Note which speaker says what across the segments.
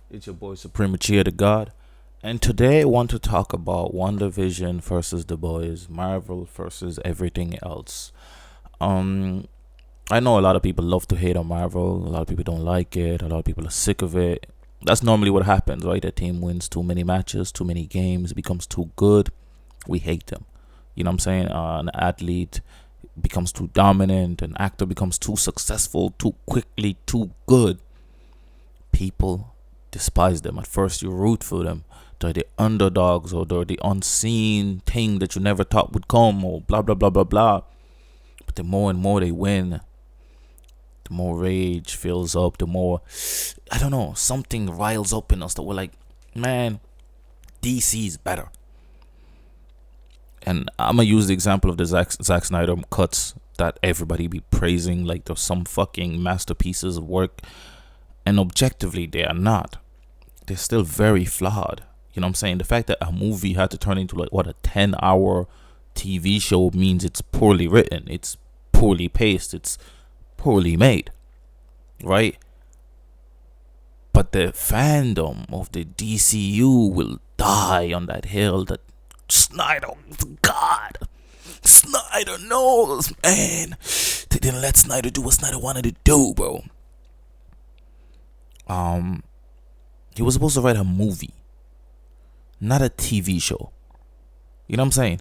Speaker 1: It's your boy Supreme Uchiha the God, and today I want to talk about Wandavision versus The Boys, Marvel versus everything else. Um, I know a lot of people love to hate on Marvel. A lot of people don't like it. A lot of people are sick of it. That's normally what happens, right? A team wins too many matches, too many games, becomes too good. We hate them. You know what I'm saying? An athlete becomes too dominant. An actor becomes too successful, too quickly, too good. People despise them. At first, you root for them. They're the underdogs, or they're the unseen thing that you never thought would come, or blah, blah, blah, blah, blah. But the more and more they win, the more rage fills up, the more, I don't know, something riles up in us that we're like, man, DC's better. And I'm going to use the example of the Zack Snyder cuts that everybody be praising like there's some fucking masterpieces of work. And objectively, they are not. They're still very flawed. You know what I'm saying? The fact that a movie had to turn into like what a 10-hour TV show means it's poorly written, it's poorly paced, it's poorly made, right? But the fandom of the DCU will die on that hill that Snyder, God, Snyder knows, man. They didn't let Snyder do what Snyder wanted to do, bro. He was supposed to write a movie, not a TV show. You know what I'm saying?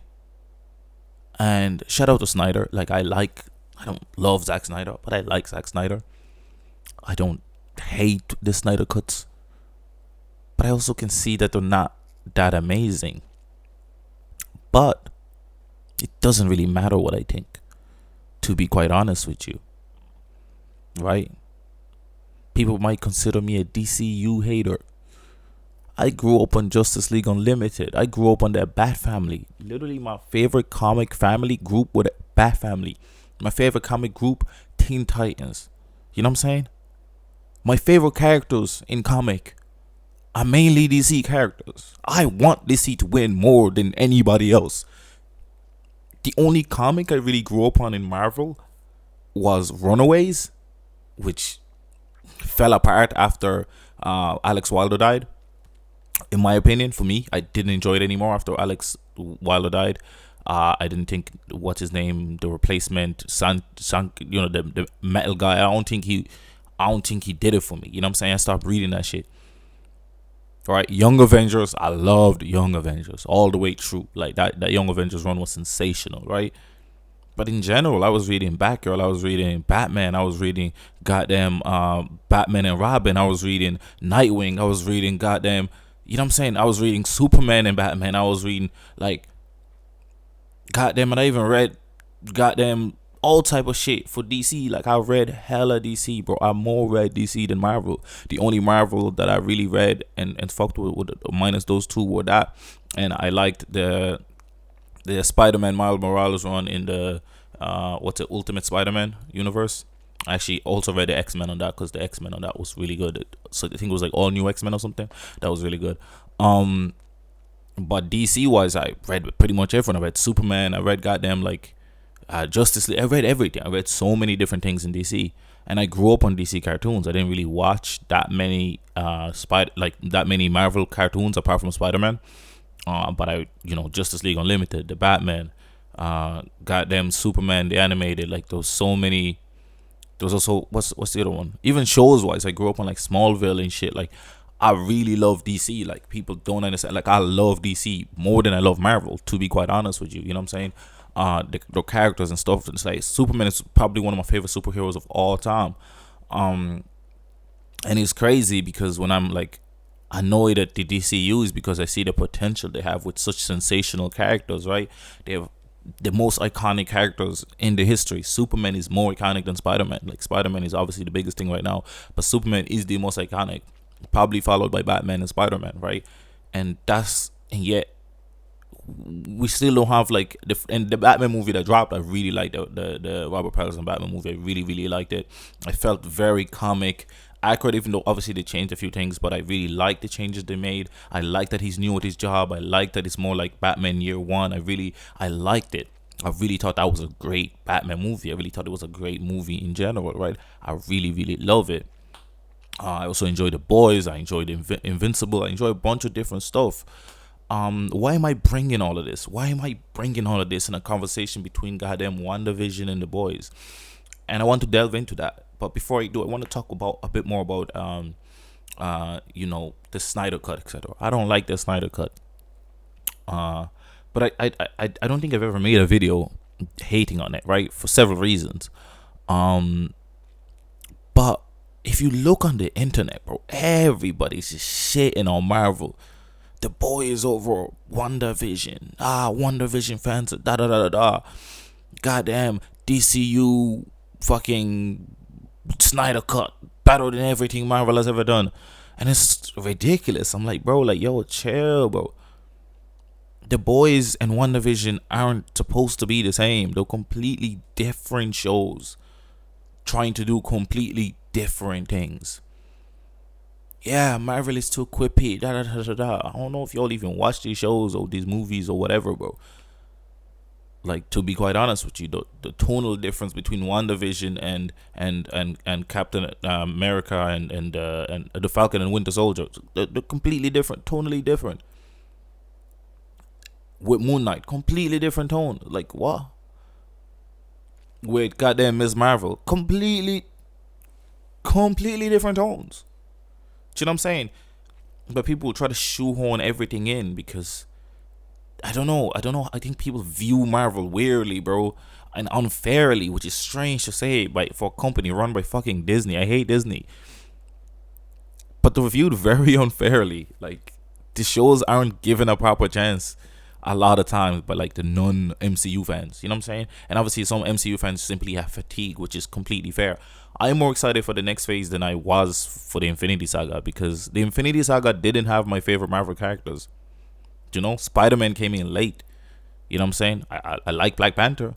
Speaker 1: And shout out to Snyder. I don't love Zack Snyder, but I like Zack Snyder. I don't hate the Snyder cuts, but I also can see that they're not that amazing. But it doesn't really matter what I think, to be quite honest with you, right? People might consider me a DCU hater. I grew up on Justice League Unlimited. I grew up on the Bat Family. Literally, my favorite comic family group was the Bat Family. My favorite comic group, Teen Titans. You know what I'm saying? My favorite characters in comic are mainly DC characters. I want DC to win more than anybody else. The only comic I really grew up on in Marvel was Runaways, which fell apart after Alex Wilder died. In my opinion, for me, I didn't enjoy it anymore after Alex Wilder died. I didn't think what's his name, the replacement, the metal guy. I don't think he did it for me. You know what I'm saying? I stopped reading that shit. All right, Young Avengers. I loved Young Avengers all the way through. Like that Young Avengers run was sensational, right? But in general, I was reading Batgirl, I was reading Batman, I was reading goddamn Batman and Robin, I was reading Nightwing, I was reading goddamn, you know what I'm saying? I was reading Superman and Batman, I was reading like goddamn, and I even read goddamn all type of shit for DC. Like I read hella DC, bro. I more read DC than Marvel. The only Marvel that I really read and fucked with minus those two were that, and I liked the Spider-Man Miles Morales run in the Ultimate Spider-Man universe. I actually also read the X-Men on that because the X-Men on that was really good. So I think it was like all new X-Men or something. That was really good. But DC wise, I read pretty much everyone. I read Superman. I read goddamn Justice League. I read everything. I read so many different things in DC, and I grew up on DC cartoons. I didn't really watch that many that many Marvel cartoons apart from Spider-Man. But Justice League Unlimited, the Batman, goddamn Superman, the animated, like there was so many. There was also what's the other one? Even shows wise, I grew up on like Smallville and shit. Like I really love DC. Like people don't understand. Like I love DC more than I love Marvel. To be quite honest with you, you know what I'm saying? The characters and stuff. It's like Superman is probably one of my favorite superheroes of all time. And it's crazy because when I'm like annoyed at the DCU is because I see the potential they have with such sensational characters, right? They have the most iconic characters in the history. Superman is more iconic than Spider-Man. Like Spider-Man is obviously the biggest thing right now, but Superman is the most iconic, probably followed by Batman and Spider-Man, right? And yet we still don't have like the Batman movie that dropped. I really liked the Robert Pattinson Batman movie. I really really liked it. I felt very comic accurate, even though obviously they changed a few things, but I really like the changes they made. I like that he's new at his job. I like that it's more like Batman Year One. I liked it. I really thought that was a great Batman movie. I really thought it was a great movie in general, right? I really really love it. I also enjoy The Boys. I enjoyed Invincible. I enjoy a bunch of different stuff. Why am I bringing all of this? Why am I bringing all of this in a conversation between goddamn WandaVision and The Boys? And I want to delve into that. But before I do, I want to talk about a bit more about the Snyder cut, etc. I don't like the Snyder cut. But I don't think I've ever made a video hating on it, right? For several reasons. But if you look on the internet, bro, everybody's just shitting on Marvel. The Boys over WandaVision. WandaVision fans, da da da da da. Goddamn, DCU fucking Snyder cut better than everything Marvel has ever done. And it's ridiculous. I'm like, bro, like, yo, chill, bro. The Boys and WandaVision aren't supposed to be the same. They're completely different shows trying to do completely different things. Yeah, Marvel is too quippy. Da, da, da, da, da. I don't know if y'all even watch these shows or these movies or whatever, bro. Like, to be quite honest with you, the tonal difference between WandaVision and Captain America and the Falcon and Winter Soldier, they're completely different, tonally different. With Moon Knight, completely different tone. Like, what? With goddamn Ms. Marvel, completely different tones. Do you know what I'm saying? But people try to shoehorn everything in because I don't know. I think people view Marvel weirdly, bro, and unfairly, which is strange to say for a company run by fucking Disney. I hate Disney, but they're viewed very unfairly. Like, the shows aren't given a proper chance a lot of times by like the non-MCU fans. You know what I'm saying? And obviously some MCU fans simply have fatigue, which is completely fair. I'm more excited for the next phase than I was for the Infinity Saga, because the Infinity Saga didn't have my favorite Marvel characters. You know, Spider-Man came in late. You know what I'm saying? I like Black Panther,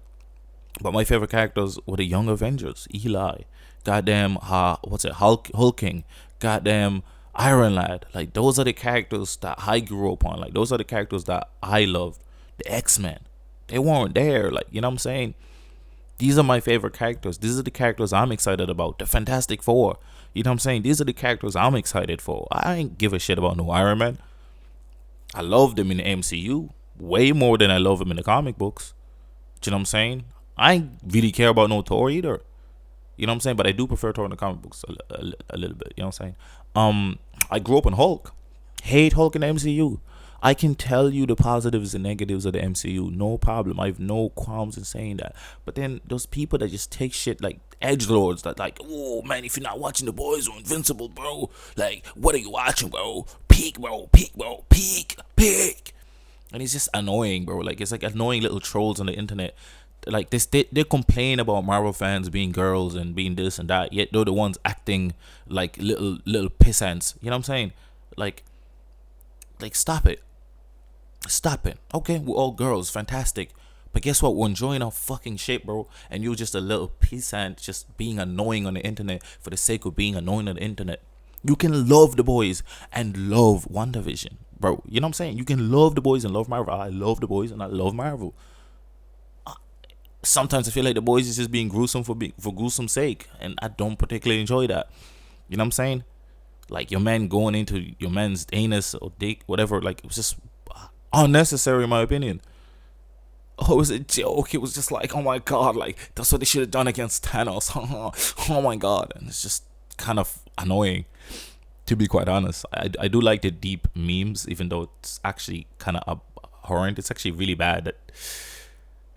Speaker 1: but my favorite characters were the Young Avengers. Eli, goddamn, Hulking, goddamn, Iron Lad. Like, those are the characters that I grew up on. Like, those are the characters that I loved. The X-Men, they weren't there. Like, you know what I'm saying? These are my favorite characters. These are the characters I'm excited about. The Fantastic Four. You know what I'm saying? These are the characters I'm excited for. I ain't give a shit about no Iron Man. I love them in the MCU way more than I love them in the comic books. Do you know what I'm saying? I ain't really care about no Thor either. You know what I'm saying? But I do prefer Thor in the comic books a little bit. You know what I'm saying? I grew up on Hulk. Hate Hulk in the MCU. I can tell you the positives and negatives of the MCU. No problem. I have no qualms in saying that. But then those people that just take shit like edgelords that like, oh man, if you're not watching The Boys or Invincible, bro, like, what are you watching, bro? Peak, bro. Peak, bro. Peak. Peak. And it's just annoying, bro. Like, it's like annoying little trolls on the internet. Like, they complain about Marvel fans being girls and being this and that, yet they're the ones acting like little pissants. You know what I'm saying? Like stop it. Stop it. Okay, we're all girls, fantastic. But guess what? We're enjoying our fucking shit, bro. And you're just a little pissant, just being annoying on the internet for the sake of being annoying on the internet. You can love The Boys and love WandaVision, bro. You know what I'm saying? You can love The Boys and love Marvel. I love The Boys and I love Marvel. Sometimes I feel like The Boys is just being gruesome for gruesome sake, and I don't particularly enjoy that. You know what I'm saying? Like, your man going into your man's anus or dick, whatever. Like, it was just unnecessary in my opinion. Oh, it was a joke. It was just like, oh my god, like, that's what they should have done against Thanos. Oh my god. And it's just kind of annoying, to be quite honest. I do like the deep memes, even though it's actually kind of abhorrent. It's actually really bad that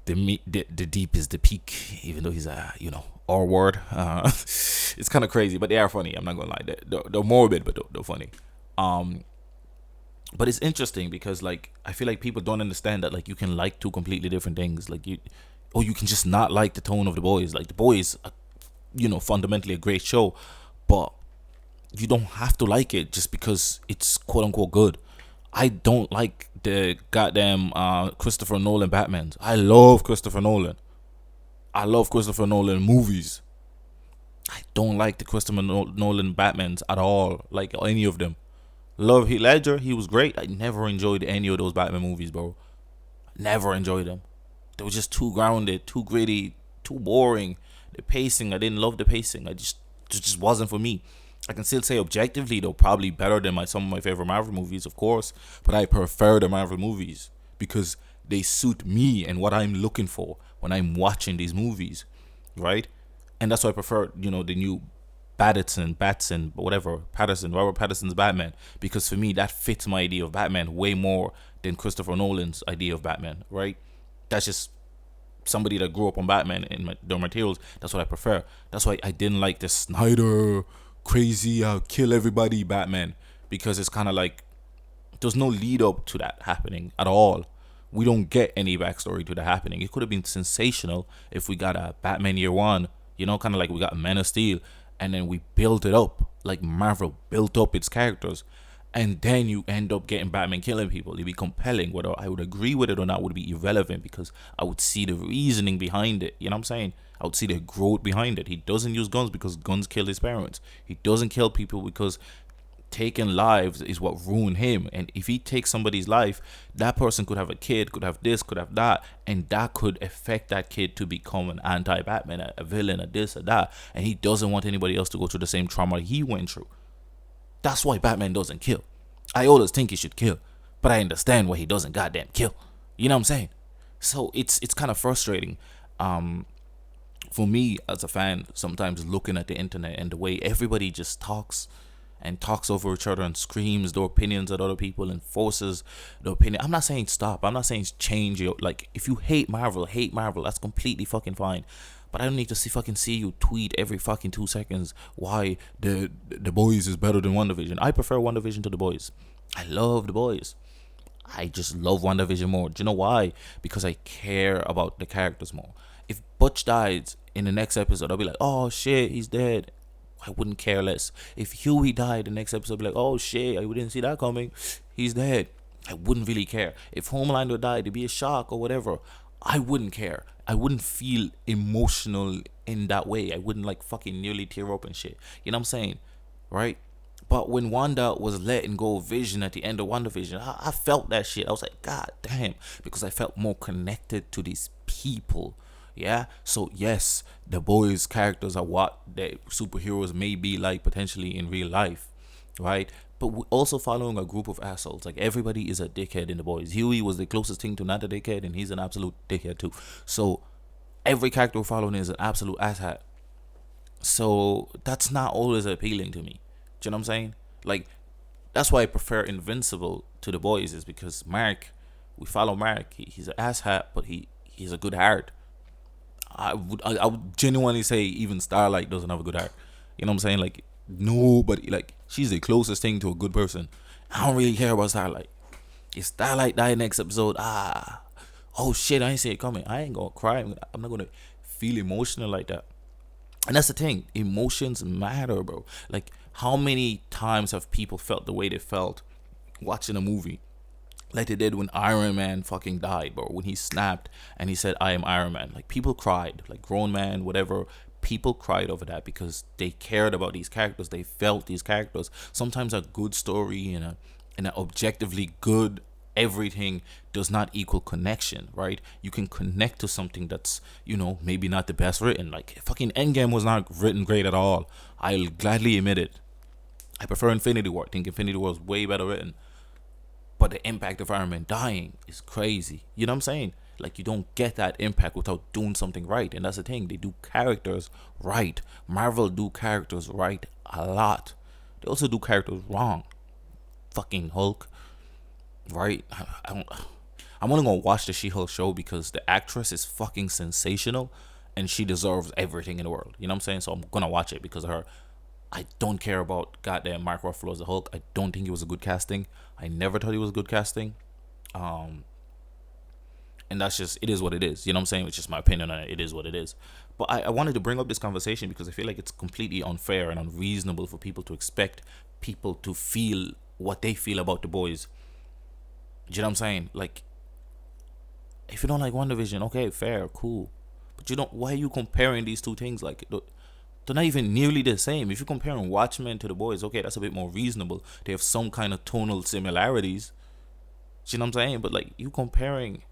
Speaker 1: the deep is the peak, even though he's a R word. It's kind of crazy, but they are funny. I'm not gonna lie, they're morbid, but they're funny. But it's interesting because, like, I feel like people don't understand that, like, you can like two completely different things. Like, you can just not like the tone of The Boys. Like, The Boys, fundamentally a great show, but you don't have to like it just because it's quote unquote good. I don't like the goddamn Christopher Nolan Batmans. I love Christopher Nolan. I love Christopher Nolan movies. I don't like the Christopher Nolan Batmans at all. Like, any of them. Love Heath Ledger. He was great. I never enjoyed any of those Batman movies, bro. Never enjoyed them. They were just too grounded, too gritty, too boring. The pacing, I didn't love the pacing. It just wasn't for me. I can still say objectively they're probably better than some of my favorite Marvel movies, of course, but I prefer the Marvel movies because they suit me and what I'm looking for when I'm watching these movies, right? And that's why I prefer, the new Robert Pattinson's Batman, because for me that fits my idea of Batman way more than Christopher Nolan's idea of Batman, right? That's just somebody that grew up on Batman and their materials. That's what I prefer. That's why I didn't like the Snyder crazy kill everybody Batman, because it's kind of like there's no lead up to that happening at all. We don't get any backstory to that happening. It could have been sensational if we got a Batman Year One, kind of like we got Man of Steel, and then we built it up like Marvel built up its characters, and then you end up getting Batman killing people. It'd be compelling. Whether I would agree with it or not would be irrelevant, because I would see the reasoning behind it. You know what I'm saying? I would see the growth behind it. He doesn't use guns because guns kill his parents. He doesn't kill people because taking lives is what ruined him. And if he takes somebody's life, that person could have a kid, could have this, could have that, and that could affect that kid to become an anti-Batman, a villain, a this, or that. And he doesn't want anybody else to go through the same trauma he went through. That's why Batman doesn't kill. I always think he should kill, but I understand why he doesn't goddamn kill. You know what I'm saying? So it's kind of frustrating. For me as a fan, sometimes looking at the internet and the way everybody just talks over each other and screams their opinions at other people and forces their opinion. I'm not saying stop. I'm not saying change your, like, if you hate Marvel. That's completely fucking fine. But I don't need to see you tweet every fucking 2 seconds why the Boys is better than WandaVision. I prefer WandaVision to the Boys. I love the Boys. I just love WandaVision more. Do you know why? Because I care about the characters more. If Butch died in the next episode, I'll be like, oh shit, he's dead. I wouldn't care less. If Huey died the next episode, I'd be like, oh shit, I didn't see that coming. He's dead. I wouldn't really care. If Homelander died, it'd be a shock or whatever. I wouldn't care. I wouldn't feel emotional in that way. I wouldn't like fucking nearly tear up and shit. You know what I'm saying? Right? But when Wanda was letting go of Vision at the end of WandaVision, I felt that shit. I was like, God damn. Because I felt more connected to these people. Yeah? So yes, the Boys characters are what the superheroes may be like potentially in real life. Right? But we're also following a group of assholes. Like, everybody is a dickhead in the Boys. Huey was the closest thing to not a dickhead, and he's an absolute dickhead too. So every character we're following is an absolute asshat. So that's not always appealing to me. Do you know what I'm saying? Like, that's why I prefer Invincible to the Boys, is because we follow Mark. He's an asshat, but he's a good heart. I would genuinely say even Starlight doesn't have a good heart. You know what I'm saying? Like, nobody, like, she's the closest thing to a good person. I don't really care about Starlight. If Starlight died next episode, oh shit, I ain't see it coming. I ain't gonna cry. I'm not gonna feel emotional like that. And that's the thing. Emotions matter, bro. Like, how many times have people felt the way they felt watching a movie? Like they did when Iron Man fucking died, bro. When he snapped and he said, I am Iron Man. Like, people cried. Like, grown man, whatever. People cried over that because they cared about these characters. They felt these characters. Sometimes a good story and an objectively good everything does not equal connection, right? You can connect to something that's, maybe not the best written. Like, fucking Endgame was not written great at all. I'll gladly admit it. I prefer Infinity War. I think Infinity War is way better written. But the impact of Iron Man dying is crazy. You know what I'm saying? Like, you don't get that impact without doing something right. And that's the thing. They do characters right. Marvel do characters right a lot. They also do characters wrong. Fucking Hulk. Right? I'm only going to watch the She-Hulk show because the actress is fucking sensational. And she deserves everything in the world. You know what I'm saying? So I'm going to watch it because of her. I don't care about goddamn Mark Ruffalo as the Hulk. I don't think he was a good casting. I never thought he was a good casting. And that's just, it is what it is. You know what I'm saying? It's just my opinion on it. It is what it is. But I wanted to bring up this conversation because I feel like it's completely unfair and unreasonable for people to expect people to feel what they feel about the Boys. Do you know what I'm saying? Like, if you don't like WandaVision, okay, fair, cool. But why are you comparing these two things? Like, they're not even nearly the same. If you're comparing Watchmen to the Boys, okay, that's a bit more reasonable. They have some kind of tonal similarities. Do you know what I'm saying? But like, you comparing,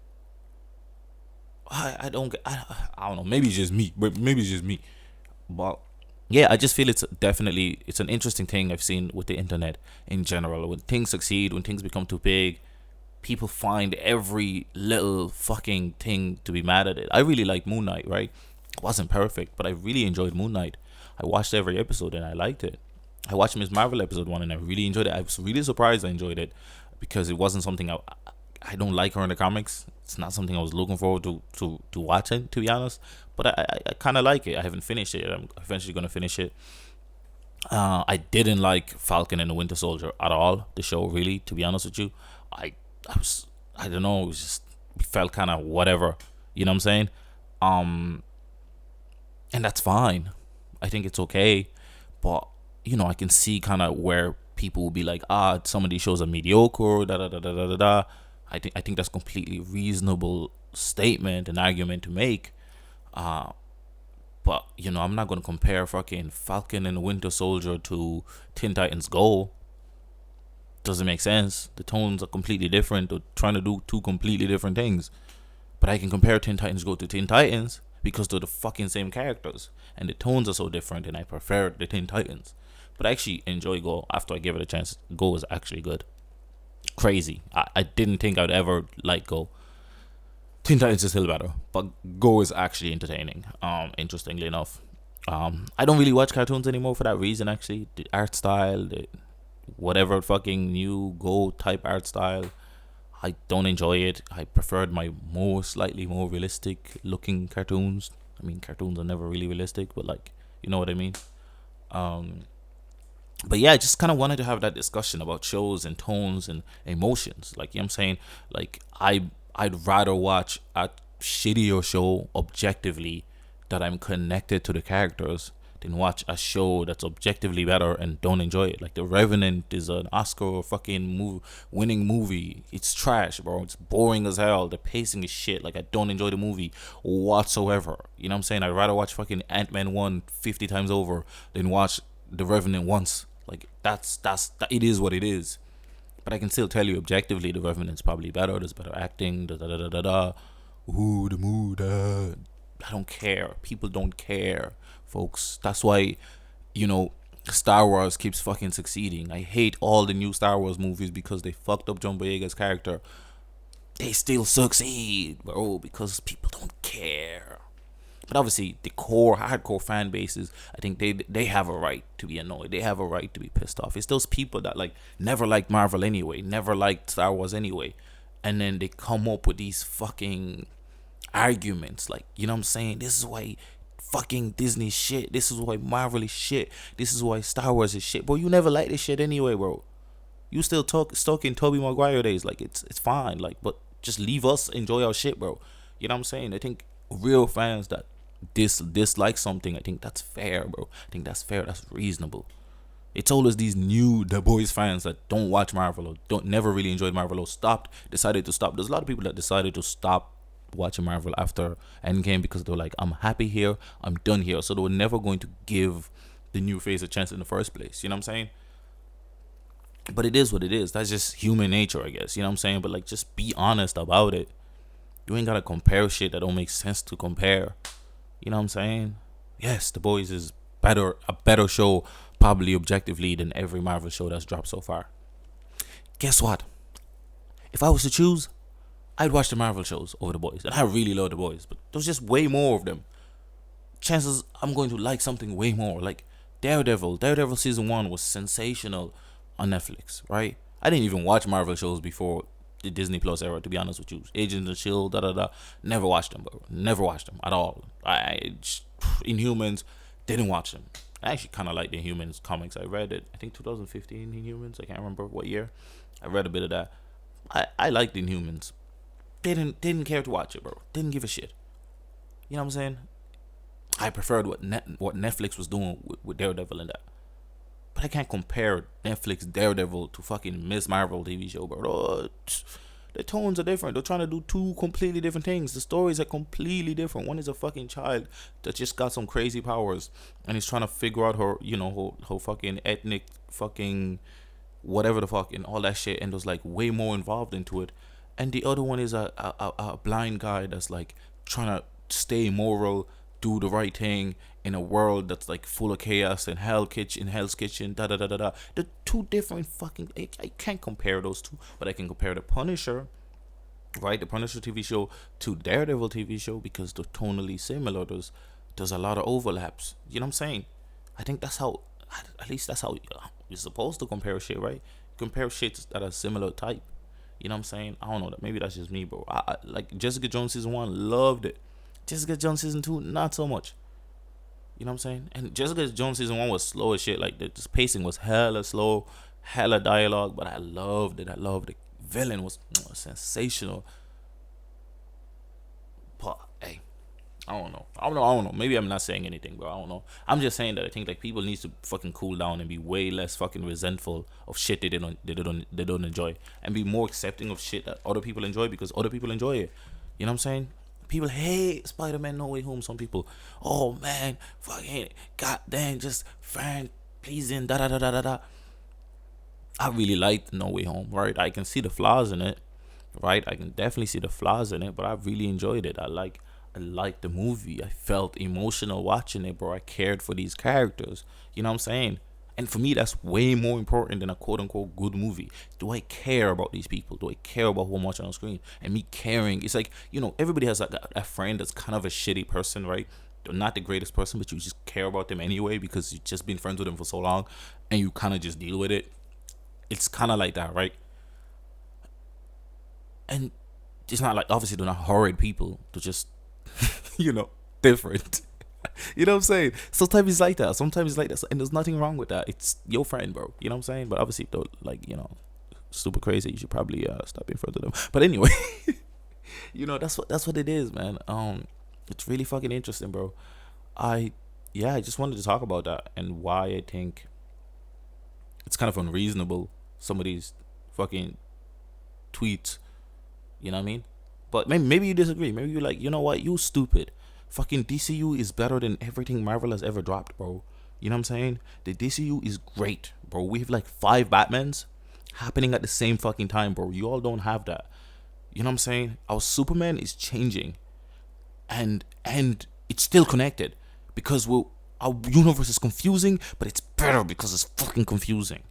Speaker 1: I don't know. Maybe it's just me. But yeah, I just feel it's an interesting thing I've seen with the internet in general. When things succeed, when things become too big, people find every little fucking thing to be mad at it. I really like Moon Knight, right? It wasn't perfect, but I really enjoyed Moon Knight. I watched every episode and I liked it. I watched Miss Marvel episode 1 and I really enjoyed it. I was really surprised I enjoyed it because it wasn't something I don't like her in the comics. It's not something I was looking forward to watching, to be honest. But I kind of like it. I haven't finished it. I'm eventually going to finish it. I didn't like Falcon and the Winter Soldier at all. The show, really, to be honest with you, I I was I don't know. It was just it felt kind of whatever. You know what I'm saying? Um, and that's fine. I think it's okay, but I can see kind of where people will be like, some of these shows are mediocre. Da da da da da da. Da. I think that's completely reasonable statement and argument to make. Uh, but I'm not gonna compare fucking Falcon and the Winter Soldier to Teen Titans Go. Doesn't make sense. The tones are completely different. They're trying to do two completely different things. But I can compare Teen Titans Go to Teen Titans because they're the fucking same characters. And the tones are so different and I prefer the Teen Titans. But I actually enjoy Go after I give it a chance. Go is actually good. Crazy. I didn't think I'd ever like Go. Teen Titans is still better. But Go is actually entertaining. Interestingly enough. I don't really watch cartoons anymore for that reason actually. The art style, the whatever fucking new Go type art style, I don't enjoy it. I preferred my slightly more realistic looking cartoons. I mean, cartoons are never really realistic, but like, you know what I mean. Um, but yeah, I just kind of wanted to have that discussion about shows and tones and emotions. Like, you know what I'm saying? Like, I'd rather watch a shittier show objectively that I'm connected to the characters than watch a show that's objectively better and don't enjoy it. Like The Revenant is an Oscar fucking winning movie. It's trash, bro. It's boring as hell. The pacing is shit. Like I don't enjoy the movie whatsoever. You know what I'm saying? I'd rather watch fucking Ant-Man 1 50 times over than watch The Revenant once. Like it is what it is. But I can still tell you objectively The Revenant's probably better. There's better acting. Da da da da da da. Ooh, the mood. I don't care. People don't care, folks. That's why, Star Wars keeps fucking succeeding. I hate all the new Star Wars movies because they fucked up John Boyega's character. They still succeed, bro, because people don't care. But obviously, the hardcore fan bases, I think they have a right to be annoyed. They have a right to be pissed off. It's those people that like never liked Marvel anyway, never liked Star Wars anyway, and then they come up with these fucking arguments. Like, you know what I'm saying? This is why fucking Disney shit. This is why Marvel is shit. This is why Star Wars is shit. Bro, you never liked this shit anyway, bro. You still stuck in Tobey Maguire days. Like it's fine. Like, but just leave us enjoy our shit, bro. You know what I'm saying? I think real fans that dislike something, I think that's fair, bro. I think that's fair. That's reasonable. It's always these new The Boys fans that don't watch Marvel or don't never really enjoyed Marvel or decided to stop. There's a lot of people that decided to stop watching Marvel after Endgame because they were like, I'm happy here, I'm done here. So they were never going to give the new phase a chance in the first place. You know what I'm saying? But it is what it is. That's just human nature, I guess. You know what I'm saying? But like, just be honest about it. You ain't gotta compare shit that don't make sense to compare. You know what I'm saying? Yes, The Boys is a better show, probably objectively, than every Marvel show that's dropped so far. Guess what? If I was to choose, I'd watch the Marvel shows over The Boys. And I really love The Boys, but there's just way more of them. Chances I'm going to like something way more. Like Daredevil. Daredevil season 1 was sensational on Netflix, right? I didn't even watch Marvel shows before the Disney Plus era, to be honest with you. Agents of S.H.I.E.L.D., da da da. Never watched them, bro. Never watched them at all. Inhumans, didn't watch them. I actually kind of like the Inhumans comics. I read it, I think 2015 Inhumans. I can't remember what year. I read a bit of that. I liked the Inhumans. Didn't care to watch it, bro. Didn't give a shit. You know what I'm saying? I preferred what Netflix was doing with Daredevil and that. But I can't compare Netflix Daredevil to fucking Miss Marvel TV show, bro. The tones are different. They're trying to do two completely different things. The stories are completely different. One is a fucking child that just got some crazy powers and he's trying to figure out her fucking ethnic fucking whatever the fuck and all that shit, and there's like way more involved into it. And the other one is a blind guy that's like trying to stay moral, do the right thing in a world that's like full of chaos and Hell's Kitchen, da da da da da. They're two different fucking. I can't compare those two, but I can compare the Punisher, right? The Punisher TV show to Daredevil TV show because they're tonally similar. There's a lot of overlaps. You know what I'm saying? I think that's how. At least that's how you're supposed to compare shit, right? Compare shit that are similar type. You know what I'm saying? I don't know. Maybe that's just me, bro. I like Jessica Jones season 1, loved it. Jessica Jones season 2, not so much. You know what I'm saying? And Jessica Jones season 1 was slow as shit. Like the pacing was hella slow, hella dialogue, but I loved it. I loved it. Villain was sensational. But hey, I don't know. Maybe I'm not saying anything, bro. I don't know. I'm just saying that I think like people need to fucking cool down and be way less fucking resentful of shit they don't enjoy, and be more accepting of shit that other people enjoy because other people enjoy it. You know what I'm saying? People hate Spider-Man No Way Home. Some people, oh man, fucking goddamn, just fan pleasing, da da da da da da. I really liked No Way Home, right? I can see the flaws in it, right? I can definitely see the flaws in it, but I really enjoyed it. I liked the movie. I felt emotional watching it, bro. I cared for these characters. You know what I'm saying? And for me, that's way more important than a quote unquote good movie. Do I care about these people? Do I care about who I'm watching on screen? And me caring, it's like, everybody has like a friend that's kind of a shitty person, right? They're not the greatest person, but you just care about them anyway because you've just been friends with them for so long and you kind of just deal with it. It's kind of like that, right? And it's not like, obviously, they're not horrid people. They're just, different. You know what I'm saying? Sometimes it's like that. Sometimes it's like that. And there's nothing wrong with that. It's your friend, bro. You know what I'm saying? But obviously, if they're like, super crazy, you should probably stop being friends with them. But anyway, that's what it is, man. It's really fucking interesting, bro. I just wanted to talk about that and why I think it's kind of unreasonable, some of these fucking tweets. You know what I mean? But maybe you disagree. Maybe you're like, you know what? You stupid. Fucking DCU is better than everything Marvel has ever dropped, bro. You know what I'm saying? The DCU is great, bro. We have like 5 Batmans happening at the same fucking time, bro. You all don't have that. You know what I'm saying? Our Superman is changing. And it's still connected. Because our universe is confusing, but it's better because it's fucking confusing.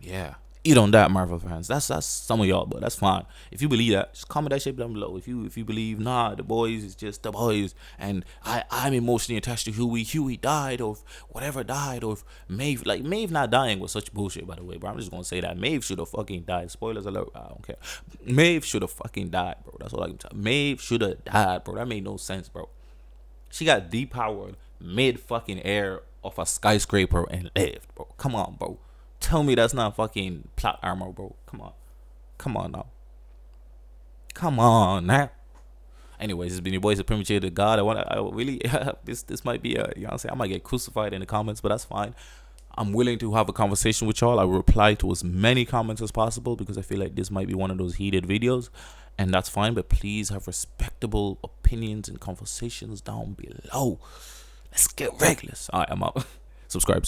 Speaker 1: Yeah. Eat on that, Marvel fans. That's some of y'all, but that's fine. If you believe that, just comment that shit down below. If you believe, nah, the boys is just the boys, and I'm emotionally attached to Huey. Huey died, or whatever died, or Maeve. Like Maeve not dying was such bullshit, by the way, bro. I'm just gonna say that Maeve should have fucking died. Spoilers alert. I don't care. Maeve should have fucking died, bro. That's all I can tell. Maeve should have died, bro. That made no sense, bro. She got depowered mid fucking air off a skyscraper and lived, bro. Come on, bro. Tell me that's not fucking plot armor, bro. Come on now. Anyways, it's been your boy Supreme Uchiha the God. I really this might be you know what I'm saying, I might get crucified in the comments, but that's fine. I'm willing to have a conversation with y'all. I will reply to as many comments as possible because I feel like this might be one of those heated videos, and that's fine. But please have respectable opinions and conversations down below. Let's get reckless. Alright, I'm out. subscribe.